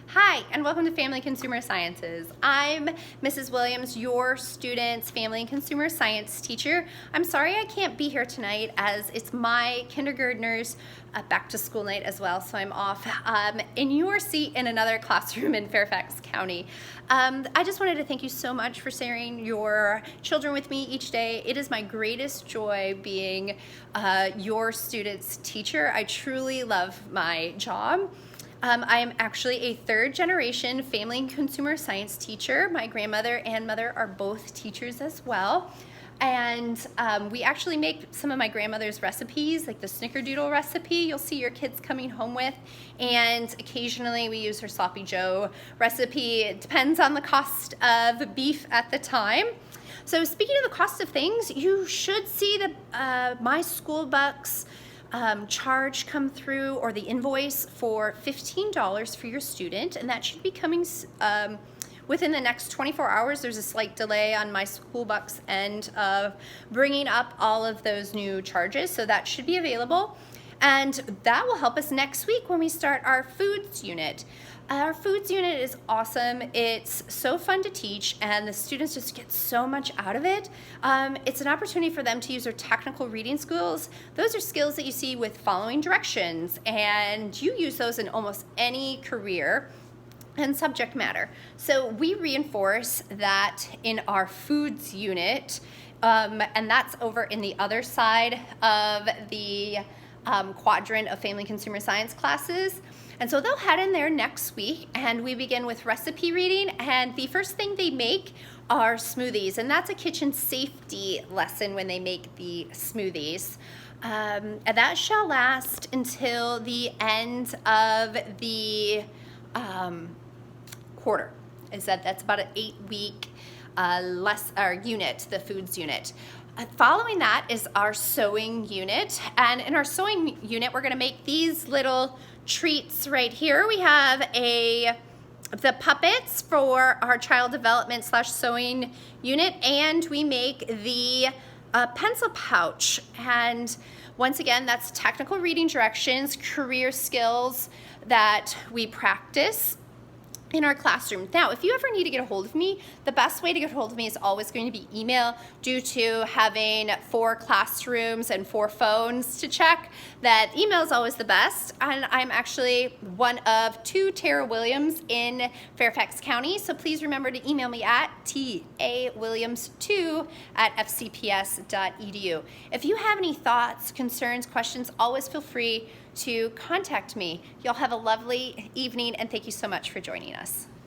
Hi, and welcome to Family Consumer Sciences. I'm Mrs. Williams, your student's Family and Consumer Science teacher. I'm sorry I can't be here tonight as it's my kindergartner's back to school night as well, so I'm off in your seat in another classroom in Fairfax County. I just wanted to thank you so much for sharing your children with me each day. It is my greatest joy being your student's teacher. I truly love my job. I am actually a third generation family and consumer science teacher. My grandmother and mother are both teachers as well. And we actually make some of my grandmother's recipes, like the snickerdoodle recipe you'll see your kids coming home with. And occasionally we use her sloppy joe recipe. It depends on the cost of beef at the time. So speaking of the cost of things, you should see the My School Bucks charge come through, or the invoice for $15 for your student, and that should be coming within the next 24 hours. There's a slight delay on My School Bucks end of bringing up all of those new charges, so that should be available. And that will help us next week when we start our foods unit. Our foods unit is awesome. It's so fun to teach, and the students just get so much out of it. It's an opportunity for them to use their technical reading skills. Those are skills that you see with following directions, and you use those in almost any career and subject matter. So we reinforce that in our foods unit, and that's over in the other side of the quadrant of family consumer science classes. And so they'll head in there next week, and we begin with recipe reading, and the first thing they make are smoothies, and that's a kitchen safety lesson when they make the smoothies. And that shall last until the end of the quarter. That's about an 8-week unit, the foods unit. Following that is our sewing unit, and in our sewing unit we're going to make these little treats right here. We have the puppets for our child development / sewing unit, and we make the pencil pouch. And once again, that's technical reading directions, career skills that we practice in our classroom. Now, if you ever need to get a hold of me, the best way to get a hold of me is always going to be email. Due to having 4 classrooms and 4 phones to check, that email is always the best. And I'm actually one of 2 Tara Williams in Fairfax County, so please remember to email me at tawilliams2@fcps.edu. If you have any thoughts, concerns, questions, always feel free to contact me. Y'all have a lovely evening, and thank you so much for joining us.